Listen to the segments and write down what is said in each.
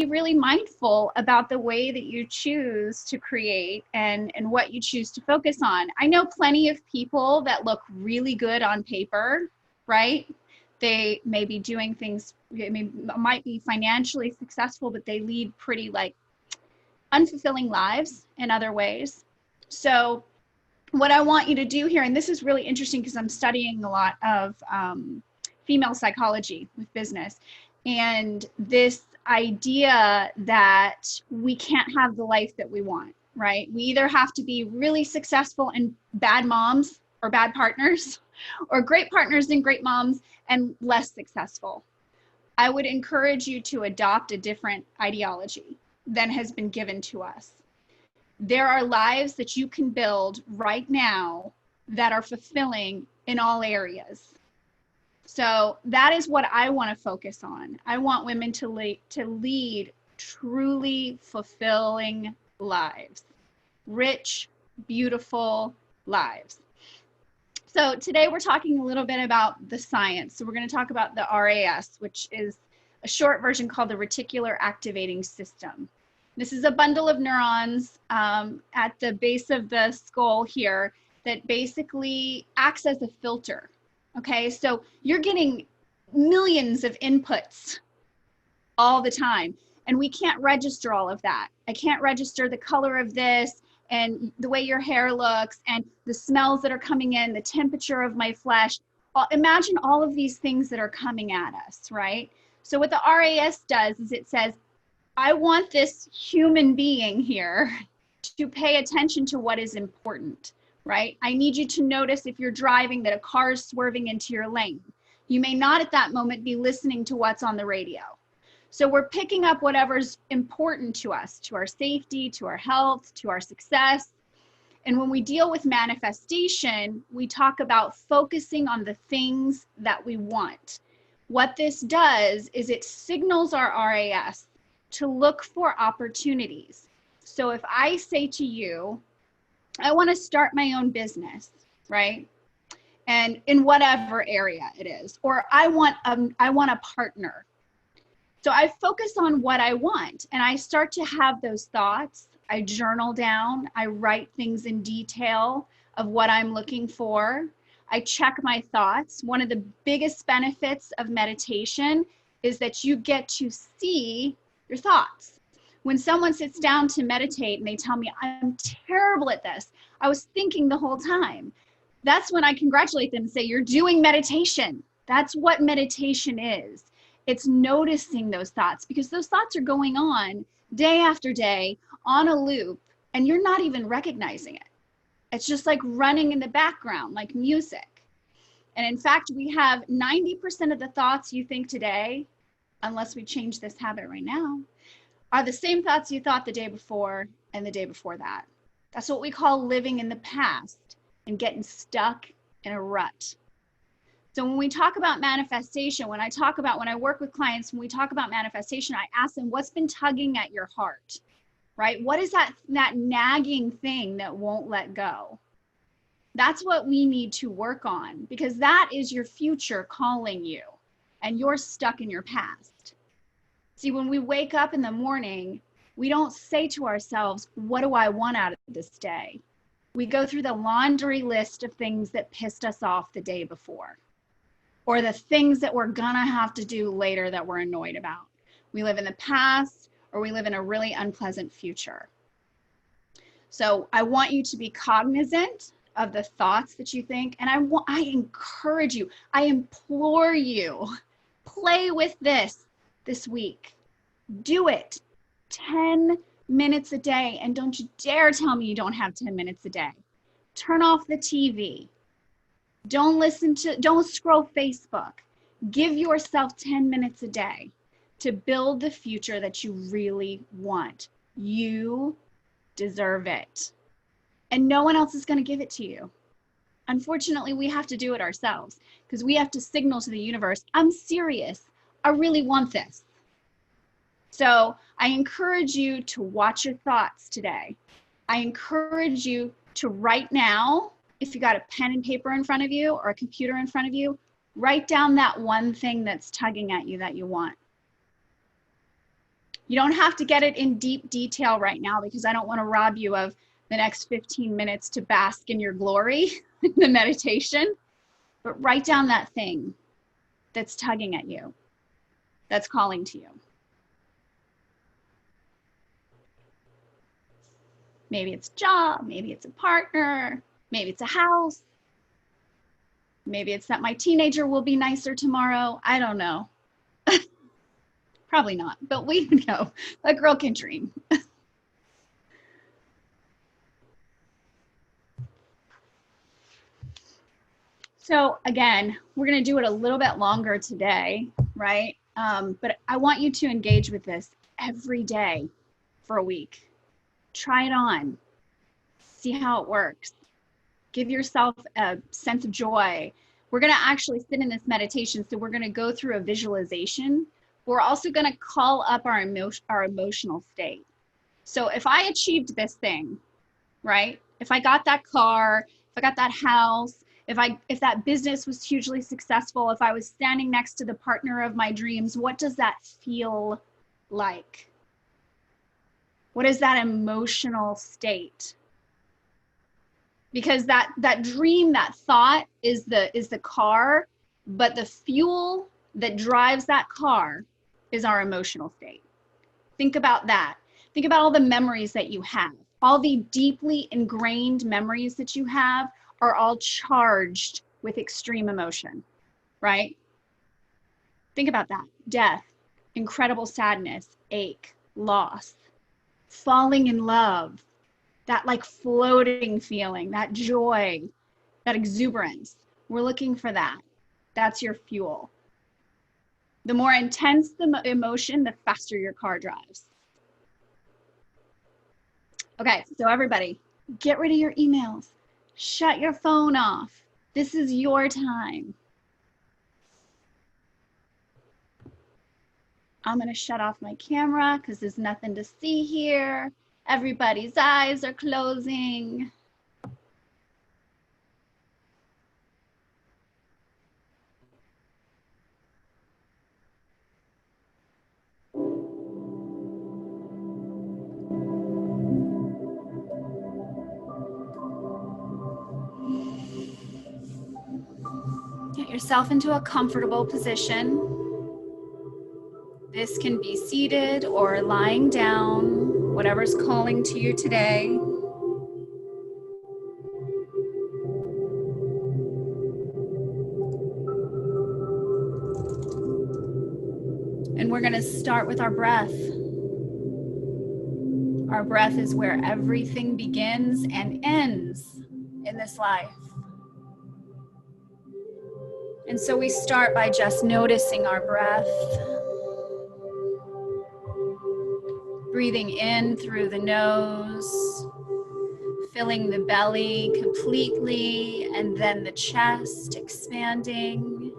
be really mindful about the way that you choose to create and what you choose to focus on. I know plenty of people that look really good on paper, right? They may be doing things, might be financially successful, but they lead pretty like unfulfilling lives in other ways. So what I want you to do here, and this is really interesting because I'm studying a lot of female psychology with business, and this idea that we can't have the life that we want, right? We either have to be really successful and bad moms or bad partners, or great partners and great moms and less successful. I would encourage you to adopt a different ideology than has been given to us. There are lives that you can build right now that are fulfilling in all areas. So that is what I want to focus on. I want women to lead truly fulfilling lives, rich, beautiful lives. So today we're talking a little bit about the science. So we're going to talk about the RAS, which is a short version called the reticular activating system. This is a bundle of neurons at the base of the skull here that basically acts as a filter. Okay, so you're getting millions of inputs all the time, and we can't register all of that. I can't register the color of this and the way your hair looks and the smells that are coming in, the temperature of my flesh. Imagine all of these things that are coming at us, right? So what the RAS does is it says, I want this human being here to pay attention to what is important, right? I need you to notice if you're driving that a car is swerving into your lane. You may not at that moment be listening to what's on the radio. So we're picking up whatever's important to us, to our safety, to our health, to our success. And when we deal with manifestation, we talk about focusing on the things that we want. What this does is it signals our RAS to look for opportunities. So if I say to you, I want to start my own business, right? And in whatever area it is, or I want a partner. So I focus on what I want and I start to have those thoughts. I journal down, I write things in detail of what I'm looking for. I check my thoughts. One of the biggest benefits of meditation is that you get to see your thoughts. When someone sits down to meditate and they tell me, I'm terrible at this, I was thinking the whole time. That's when I congratulate them and say, you're doing meditation. That's what meditation is. It's noticing those thoughts because those thoughts are going on day after day on a loop and you're not even recognizing it. It's just like running in the background, like music. And in fact, we have 90% of the thoughts you think today, unless we change this habit right now, are the same thoughts you thought the day before and the day before that. That's what we call living in the past and getting stuck in a rut. So when we talk about manifestation, when I work with clients, when we talk about manifestation, I ask them, what's been tugging at your heart, right? What is that nagging thing that won't let go? That's what we need to work on because that is your future calling you and you're stuck in your past. See, when we wake up in the morning, we don't say to ourselves, what do I want out of this day? We go through the laundry list of things that pissed us off the day before, or the things that we're gonna have to do later that we're annoyed about. We live in the past, or we live in a really unpleasant future. So I want you to be cognizant of the thoughts that you think, and I encourage you, I implore you, play with this week. Do it 10 minutes a day, and don't you dare tell me you don't have 10 minutes a day. Turn off the TV. Don't scroll Facebook. Give yourself 10 minutes a day to build the future that you really want. You deserve it. And no one else is going to give it to you. Unfortunately, we have to do it ourselves because we have to signal to the universe, I'm serious. I really want this. So I encourage you to watch your thoughts today. I encourage you to right now, if you got a pen and paper in front of you or a computer in front of you, write down that one thing that's tugging at you that you want. You don't have to get it in deep detail right now because I don't want to rob you of the next 15 minutes to bask in your glory in the meditation. But write down that thing that's tugging at you, that's calling to you. Maybe it's a job, maybe it's a partner, maybe it's a house, maybe it's that my teenager will be nicer tomorrow. I don't know. Probably not, but we know a girl can dream. So again, we're going to do it a little bit longer today, right? But I want you to engage with this every day for a week. Try it on. See how it works. Give yourself a sense of joy. We're going to actually sit in this meditation. So we're going to go through a visualization. We're also going to call up our emotional state. So if I achieved this thing, right? If I got that car, if I got that house, if that business was hugely successful, if I was standing next to the partner of my dreams, what does that feel like? What is that emotional state? Because that dream, that thought is the car, but the fuel that drives that car is our emotional state. Think about that. Think about all the memories that you have. All the deeply ingrained memories that you have are all charged with extreme emotion, right? Think about that. Death, incredible sadness, ache, loss, falling in love, that like floating feeling, that joy, that exuberance. We're looking for that. That's your fuel. The more intense the emotion, the faster your car drives. Okay, so everybody, get rid of your emails. Shut your phone off. This is your time. I'm going to shut off my camera because there's nothing to see here. Everybody's eyes are closing. Get yourself into a comfortable position. This can be seated or lying down, whatever's calling to you today. And we're going to start with our breath. Our breath is where everything begins and ends in this life. And so we start by just noticing our breath. Breathing in through the nose, filling the belly completely, and then the chest expanding.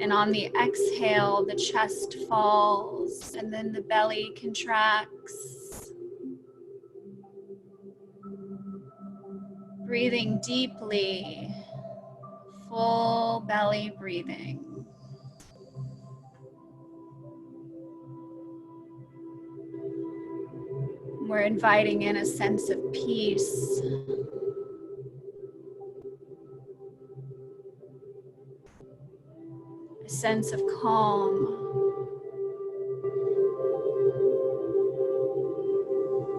And on the exhale, the chest falls, and then the belly contracts. Breathing deeply, full belly breathing. We're inviting in a sense of peace. A sense of calm.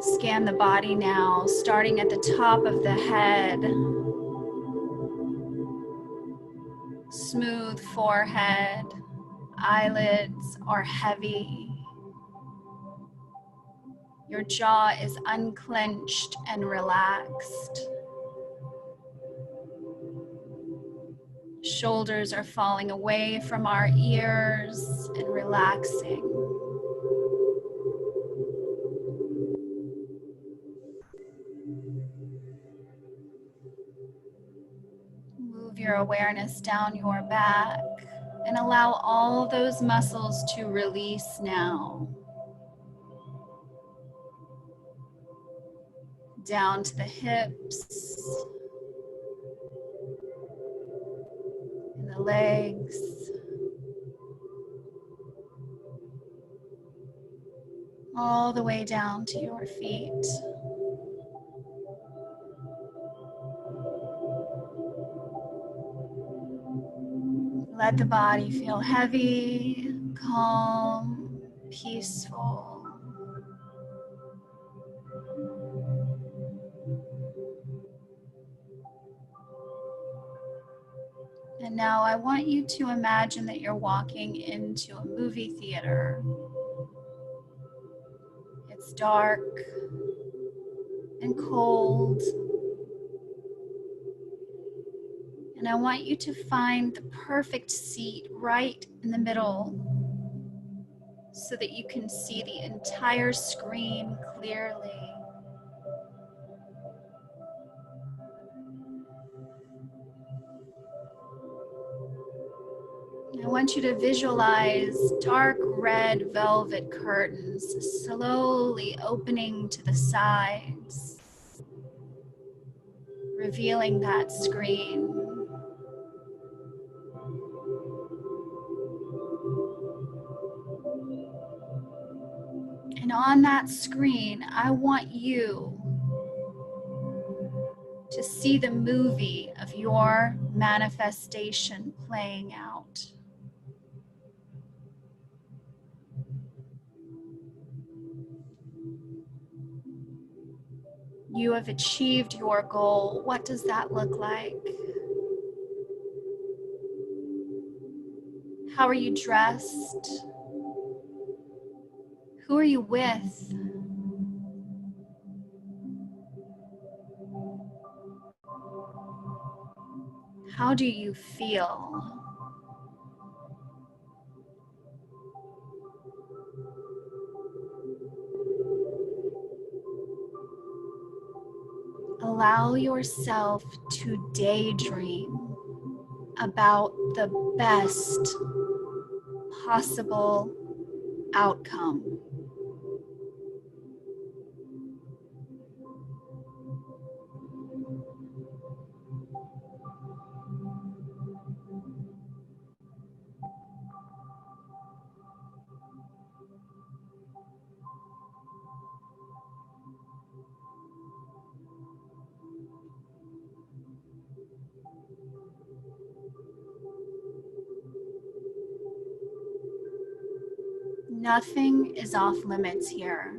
Scan the body now, starting at the top of the head. Smooth forehead, eyelids are heavy. Your jaw is unclenched and relaxed. Shoulders are falling away from our ears and relaxing. Move your awareness down your back and allow all those muscles to release now. Down to the hips and the legs. all the way down to your feet. Let the body feel heavy, calm, peaceful. And now I want you to imagine that you're walking into a movie theater. It's dark and cold. And I want you to find the perfect seat right in the middle so that you can see the entire screen clearly. I want you to visualize dark red velvet curtains slowly opening to the sides, revealing that screen. And on that screen, I want you to see the movie of your manifestation playing out. You have achieved your goal. What does that look like? How are you dressed? Who are you with? How do you feel? Allow yourself to daydream about the best possible outcome. Nothing is off limits here.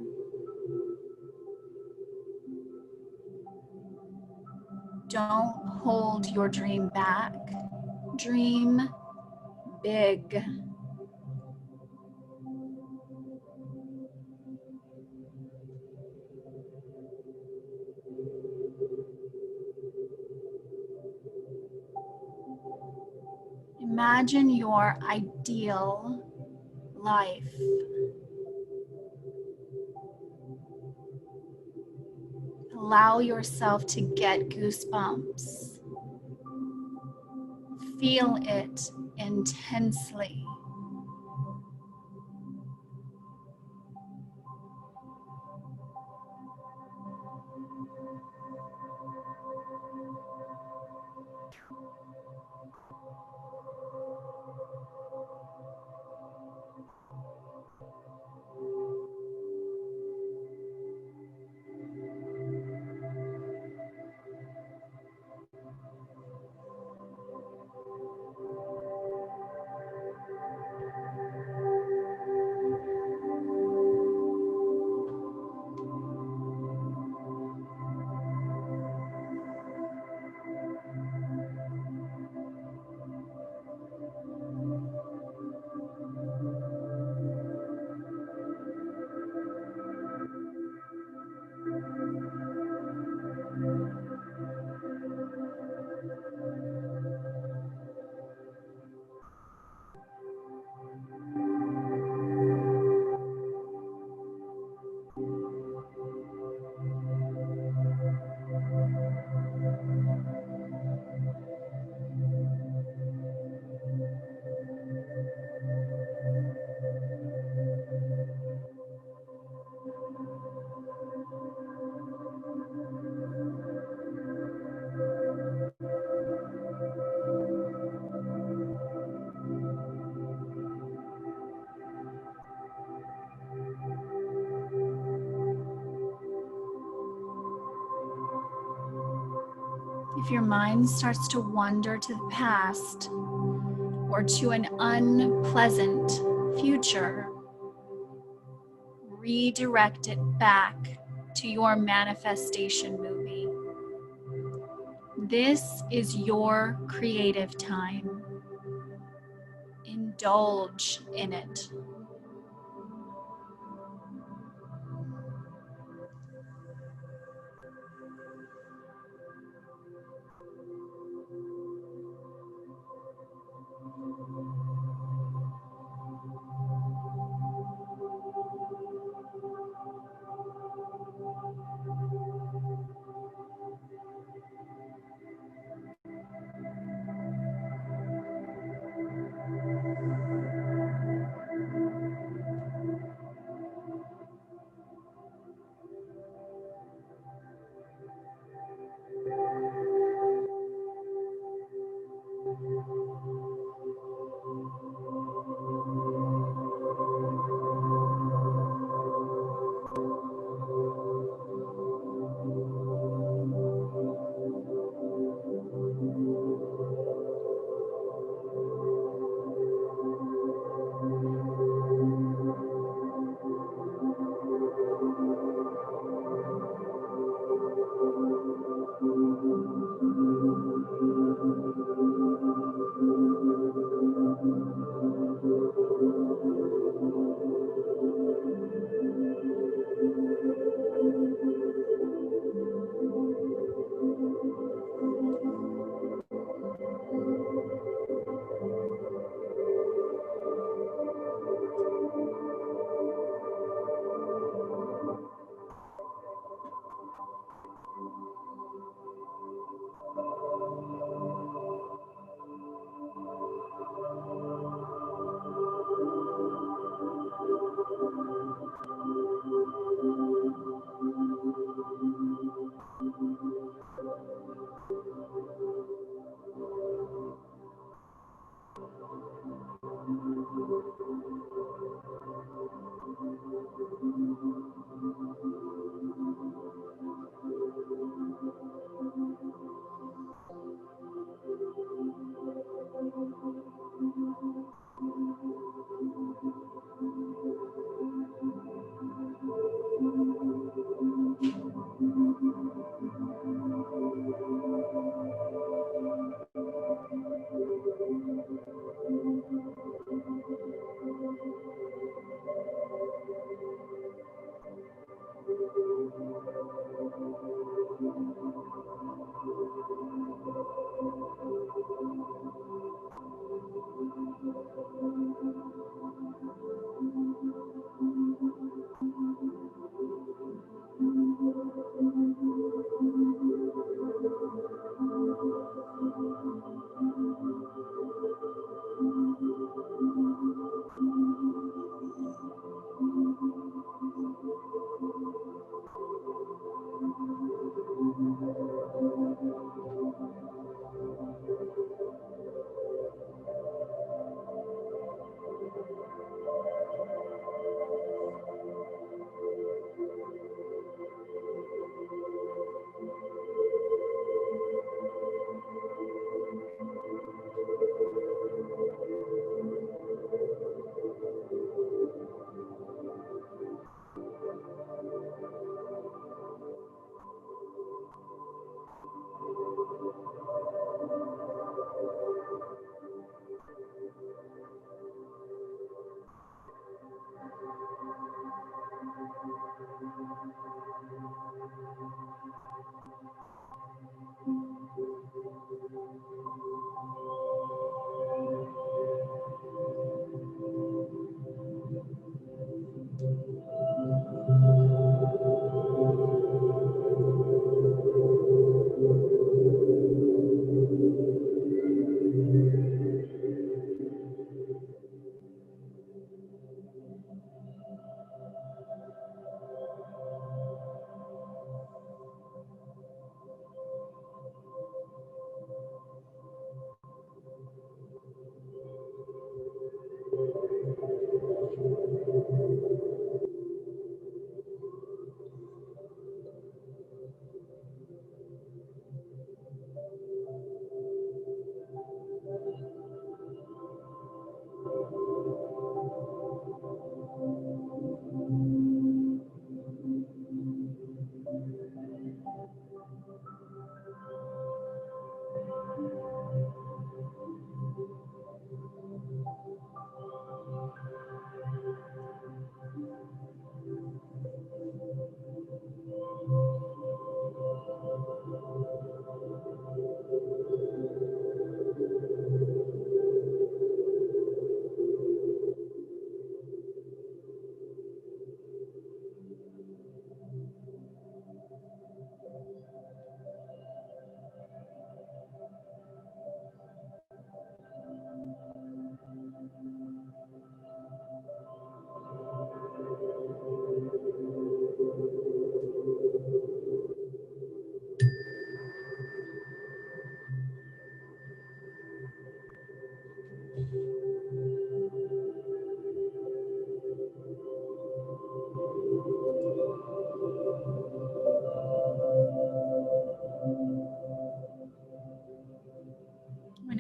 Don't hold your dream back. Dream big. Imagine your ideal life. Allow yourself to get goosebumps. Feel it intensely. If your mind starts to wander to the past or to an unpleasant future, redirect it back to your manifestation movie. This is your creative time. Indulge in it.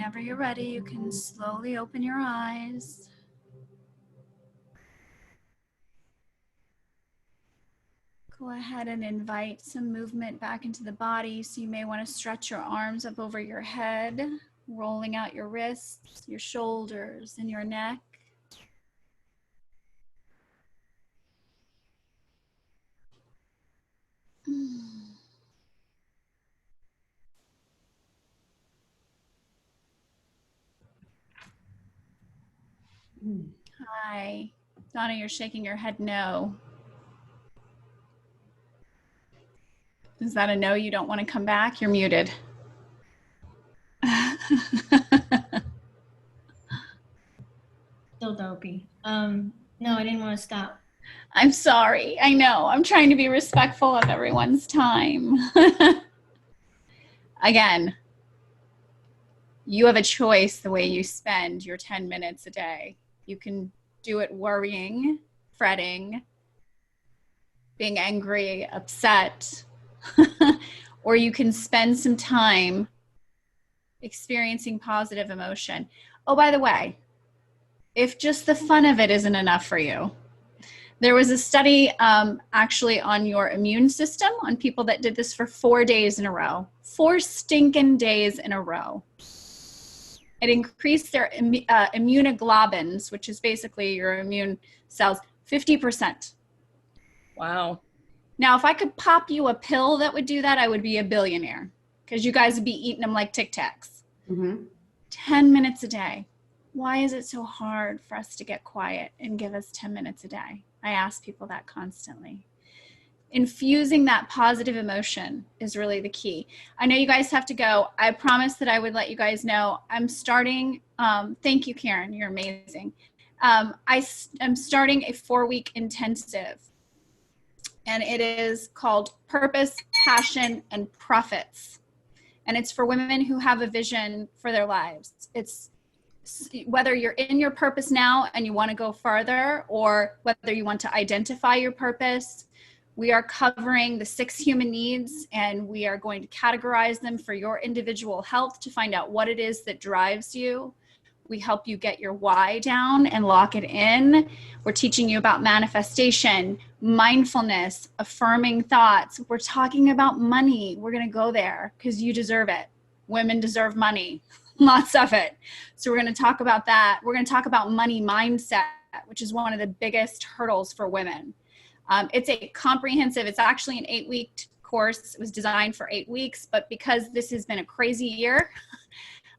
Whenever you're ready, you can slowly open your eyes. Go ahead and invite some movement back into the body. So you may want to stretch your arms up over your head, rolling out your wrists, your shoulders, and your neck. Hi. Donna, you're shaking your head no. Is that a no? You don't want to come back? You're muted. Still dopey. No, I didn't want to stop. I'm sorry. I know. I'm trying to be respectful of everyone's time. Again, you have a choice the way you spend your 10 minutes a day. You can do it worrying, fretting, being angry, upset, or you can spend some time experiencing positive emotion. Oh, by the way, if just the fun of it isn't enough for you, there was a study actually on your immune system, on people that did this for 4 days in a row, 4 stinking days in a row. It increased their immunoglobulins, which is basically your immune cells, 50%. Wow. Now, if I could pop you a pill that would do that, I would be a billionaire, because you guys would be eating them like Tic Tacs. 10 minutes a day. Why is it so hard for us to get quiet and give us 10 minutes a day? I ask people that constantly. Infusing that positive emotion is really the key. I know you guys have to go. I promised that I would let you guys know. I'm starting, thank you, Karen, you're amazing. I'm starting a 4-week intensive, and it is called Purpose, Passion, and Profits. And it's for women who have a vision for their lives. It's whether you're in your purpose now and you want to go further, or whether you want to identify your purpose. We are covering the 6 human needs, and we are going to categorize them for your individual health to find out what it is that drives you. We help you get your why down and lock it in. We're teaching you about manifestation, mindfulness, affirming thoughts. We're talking about money. We're going to go there because you deserve it. Women deserve money, lots of it. So we're going to talk about that. We're going to talk about money mindset, which is one of the biggest hurdles for women. It's a comprehensive, it's actually an 8-week course. It was designed for 8 weeks, but because this has been a crazy year,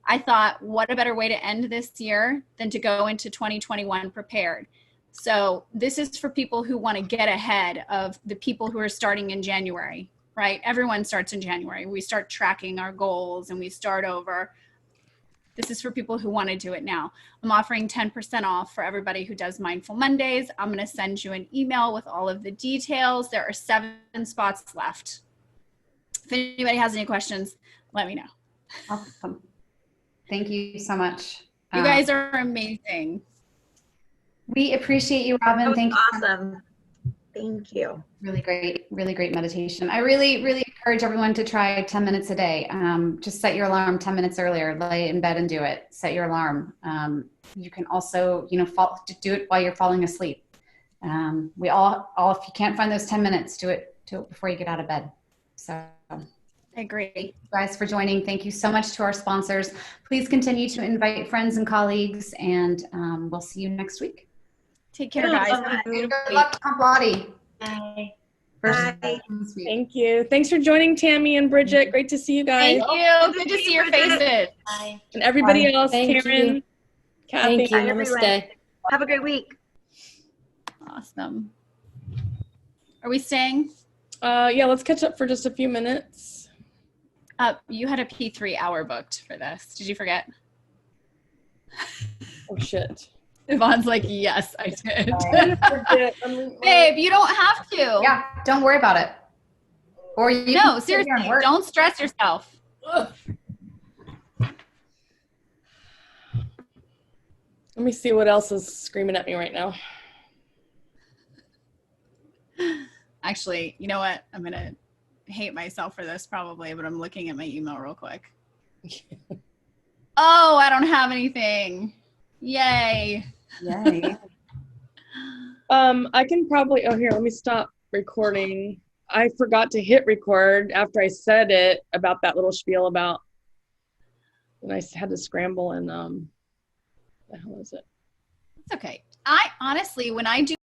I thought, what a better way to end this year than to go into 2021 prepared. So this is for people who want to get ahead of the people who are starting in January, right? Everyone starts in January. We start tracking our goals and we start over. This is for people who want to do it now. I'm offering 10% off for everybody who does Mindful Mondays. I'm going to send you an email with all of the details. There are 7 spots left. If anybody has any questions, let me know. Awesome. Thank you so much. You guys are amazing. We appreciate you, Robin. Thank you. Awesome. Thank you. Really great meditation. I really encourage everyone to try 10 minutes a day. Just set your alarm 10 minutes earlier, lay in bed and do it. Set your alarm. You can also, do it while you're falling asleep. We all, if you can't find those 10 minutes, do it before you get out of bed. So I agree. Thank you guys for joining. Thank you so much to our sponsors. Please continue to invite friends and colleagues, and we'll see you next week. Take care, guys. Good luck, Lottie. Bye. Bye. Thank you. Thanks for joining, Tammy and Bridget. Great to see you guys. Thank you. Good to see your faces. Bye. And everybody else, Thank Karen, you. Kathy. Thank you. Bye, everyone. Namaste. Have a great week. Awesome. Are we staying? Yeah, let's catch up for just a few minutes. You had a P3 hour booked for this. Did you forget? Oh, shit. Yvonne's like, yes, I did. Babe, Babe, you don't have to. Yeah, don't worry about it. Or you No, can sit seriously, here and work. don't stress yourself. let me see what else is screaming at me right now. Actually, you know what? I'm going to hate myself for this probably, but I'm looking at my email real quick. Oh, I don't have anything. Yay. Yay. I can probably, oh, here, let me stop recording. I forgot to hit record after I said it about that little spiel about, and I had to scramble and, what the hell is it? It's okay. I honestly, when I do